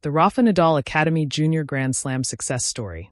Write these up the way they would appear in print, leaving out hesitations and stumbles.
The Rafa Nadal Academy Junior Grand Slam success story.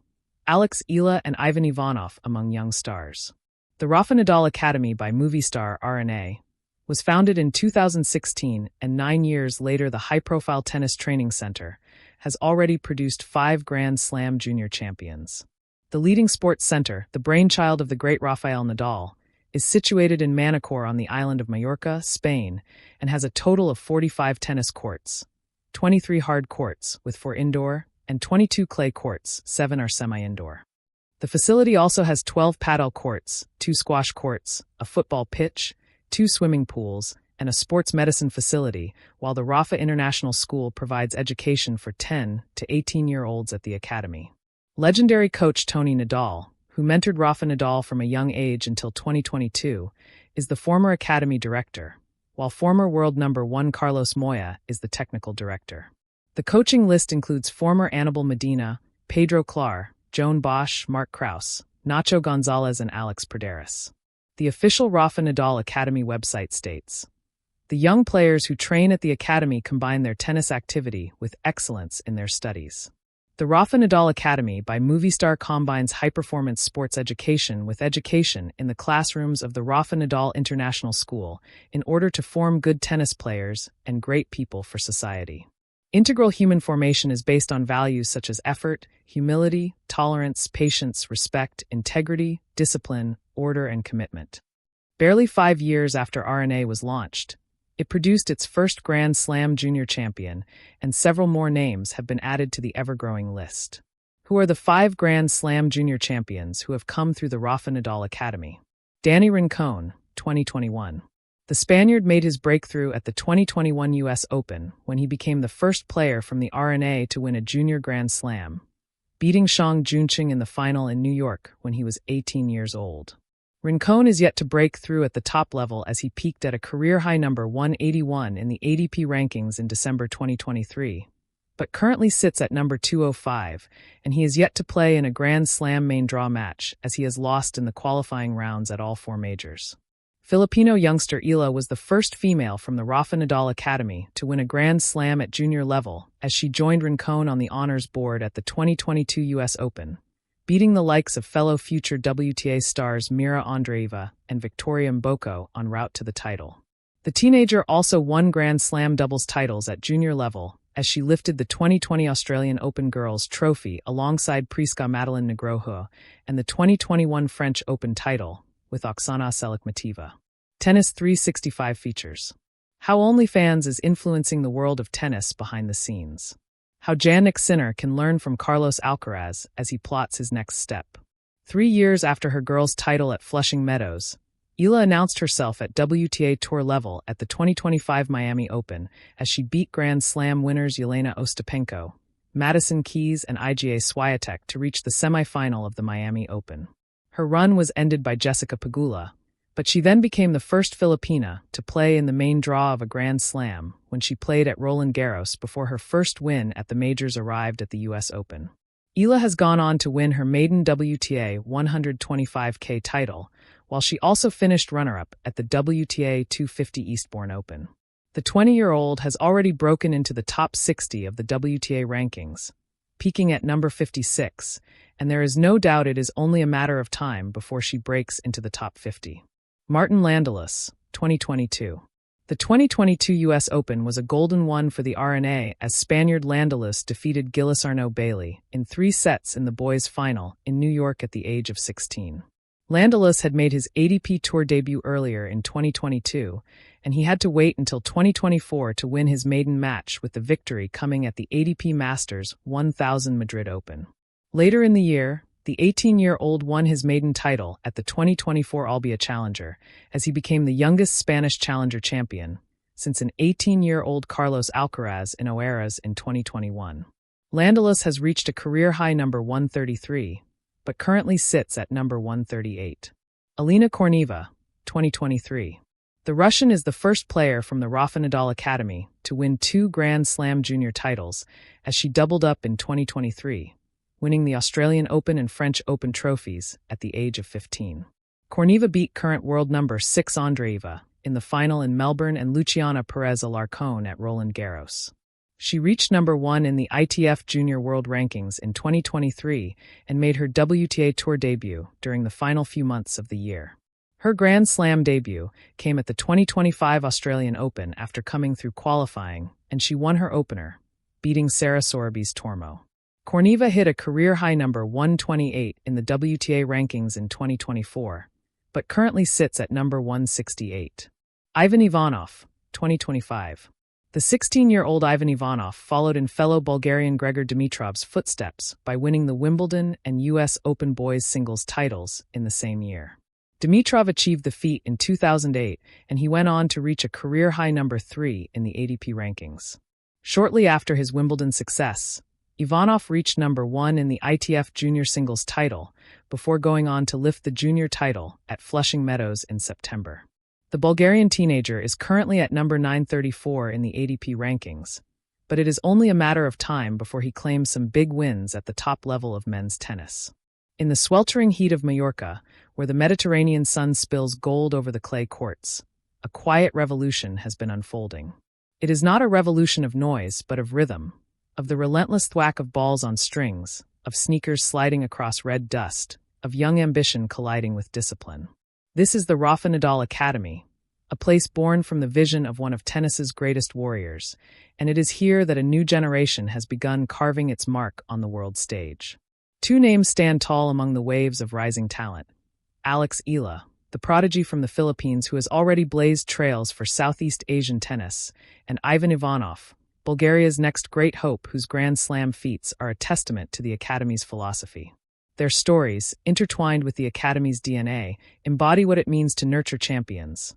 Eala and Ivan Ivanov among young stars. The Rafa Nadal Academy by movie star RNA was founded in 2016, and 9 years later the high-profile tennis training center has already produced 5 Grand Slam junior champions. The leading sports center, the brainchild of the great Rafael Nadal, is situated in Manacor on the island of Majorca, Spain, and has a total of 45 tennis courts, 23 hard courts with 4 indoor, and 22 clay courts, 7 are semi-indoor. The facility also has 12 padel courts, 2 squash courts, a football pitch, 2 swimming pools, and a sports medicine facility, while the Rafa International School provides education for 10 to 18-year-olds at the academy. Legendary coach Tony Nadal, who mentored Rafa Nadal from a young age until 2022, is the former academy director, while former world number 1 Carlos Moya is the technical director. The coaching list includes former Anibal Medina, Pedro Clar, Joan Bosch, Mark Kraus, Nacho Gonzalez, and Alex Praderas. The official Rafa Nadal Academy website states, "The young players who train at the academy combine their tennis activity with excellence in their studies." The Rafa Nadal Academy by movie star combines high-performance sports education with education in the classrooms of the Rafa Nadal International School in order to form good tennis players and great people for society. Integral human formation is based on values such as effort, humility, tolerance, patience, respect, integrity, discipline, order, and commitment. Barely 5 years after RNA was launched, it produced its first Grand Slam junior champion, and several more names have been added to the ever-growing list. Who are the 5 Grand Slam junior champions who have come through the Rafa Nadal Academy? Danny Rincon, 2021. The Spaniard made his breakthrough at the 2021 U.S. Open when he became the first player from the RNA to win a junior Grand Slam, beating Shang Junqing in the final in New York when he was 18 years old. Rincon is yet to break through at the top level as he peaked at a career-high number 181 in the ADP rankings in December 2023, but currently sits at number 205, and he is yet to play in a Grand Slam main draw match as he has lost in the qualifying rounds at all 4 majors. Filipino youngster Eala was the first female from the Rafa Nadal Academy to win a Grand Slam at junior level as she joined Rincon on the honors board at the 2022 U.S. Open, beating the likes of fellow future WTA stars Mira Andreeva and Victoria Mboko en route to the title. The teenager also won Grand Slam doubles titles at junior level as she lifted the 2020 Australian Open Girls Trophy alongside Prisca Madeline Negroho and the 2021 French Open title with Oksana Selikmateva. Tennis 365 features. How OnlyFans is influencing the world of tennis behind the scenes. How Jannik Sinner can learn from Carlos Alcaraz as he plots his next step. 3 years after her girls' title at Flushing Meadows, Eala announced herself at WTA Tour level at the 2025 Miami Open as she beat Grand Slam winners Jelena Ostapenko, Madison Keys, and Iga Swiatek to reach the semifinal of the Miami Open. Her run was ended by Jessica Pegula, but she then became the first Filipina to play in the main draw of a Grand Slam when she played at Roland Garros before her first win at the majors arrived at the U.S. Open. Eala has gone on to win her maiden WTA 125K title, while she also finished runner-up at the WTA 250 Eastbourne Open. The 20-year-old has already broken into the top 60 of the WTA rankings, peaking at number 56, and there is no doubt it is only a matter of time before she breaks into the top 50. Martin Landalis, 2022. The 2022 U.S. Open was a golden one for the RNA as Spaniard Landalis defeated Gilles Arnaud Bailey in 3 sets in the boys' final in New York at the age of 16. Landalis had made his ADP Tour debut earlier in 2022, and he had to wait until 2024 to win his maiden match, with the victory coming at the ADP Masters 1000 Madrid Open. Later in the year, the 18-year-old won his maiden title at the 2024 Albia Challenger, as he became the youngest Spanish Challenger champion since an 18-year-old Carlos Alcaraz in Oeiras in 2021. Landalis has reached a career-high number 133, but currently sits at number 138. Elena Korneva, 2023. The Russian is the first player from the Rafa Nadal Academy to win 2 Grand Slam junior titles as she doubled up in 2023. Winning the Australian Open and French Open trophies at the age of 15. Korneva beat current world number 6 Andreeva in the final in Melbourne and Luciana Perez Alarcón at Roland Garros. She reached number 1 in the ITF Junior World Rankings in 2023 and made her WTA Tour debut during the final few months of the year. Her Grand Slam debut came at the 2025 Australian Open after coming through qualifying, and she won her opener, beating Sarah Sorabe's Tormo. Korneva hit a career-high number 128 in the WTA rankings in 2024, but currently sits at number 168. Ivan Ivanov, 2025. The 16-year-old Ivan Ivanov followed in fellow Bulgarian Gregor Dimitrov's footsteps by winning the Wimbledon and US Open boys singles titles in the same year. Dimitrov achieved the feat in 2008, and he went on to reach a career-high number 3 in the ADP rankings. Shortly after his Wimbledon success, Ivanov reached number 1 in the ITF Junior Singles title before going on to lift the junior title at Flushing Meadows in September. The Bulgarian teenager is currently at number 934 in the ADP rankings, but it is only a matter of time before he claims some big wins at the top level of men's tennis. In the sweltering heat of Mallorca, where the Mediterranean sun spills gold over the clay courts, a quiet revolution has been unfolding. It is not a revolution of noise, but of rhythm, of the relentless thwack of balls on strings, of sneakers sliding across red dust, of young ambition colliding with discipline. This is the Rafa Nadal Academy, a place born from the vision of one of tennis's greatest warriors, and it is here that a new generation has begun carving its mark on the world stage. Two names stand tall among the waves of rising talent. Alex Eala, the prodigy from the Philippines who has already blazed trails for Southeast Asian tennis, and Ivan Ivanov, Bulgaria's next great hope whose Grand Slam feats are a testament to the Academy's philosophy. Their stories, intertwined with the Academy's DNA, embody what it means to nurture champions,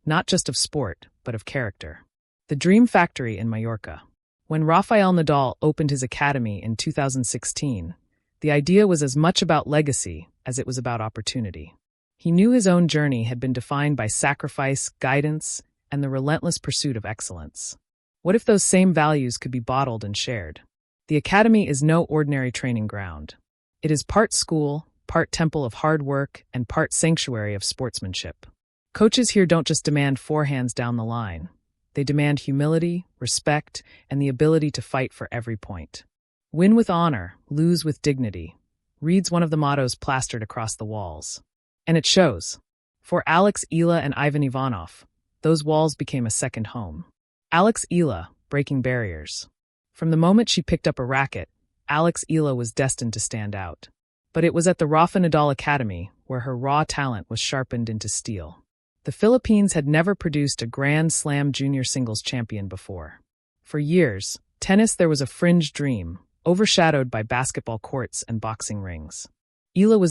not just of sport, but of character. The Dream Factory in Mallorca. When Rafael Nadal opened his academy in 2016, the idea was as much about legacy as it was about opportunity. He knew his own journey had been defined by sacrifice, guidance, and the relentless pursuit of excellence. What if those same values could be bottled and shared? The Academy is no ordinary training ground. It is part school, part temple of hard work, and part sanctuary of sportsmanship. Coaches here don't just demand forehands down the line. They demand humility, respect, and the ability to fight for every point. Win with honor, lose with dignity, reads one of the mottos plastered across the walls. And it shows. For Alex Eala and Ivan Ivanov, those walls became a second home. Alex Eala, breaking barriers. From the moment she picked up a racket, Alex Eala was destined to stand out. But it was at the Rafa Nadal Academy where her raw talent was sharpened into steel. The Philippines had never produced a Grand Slam junior singles champion before. For years, tennis there was a fringe dream, overshadowed by basketball courts and boxing rings. Eala was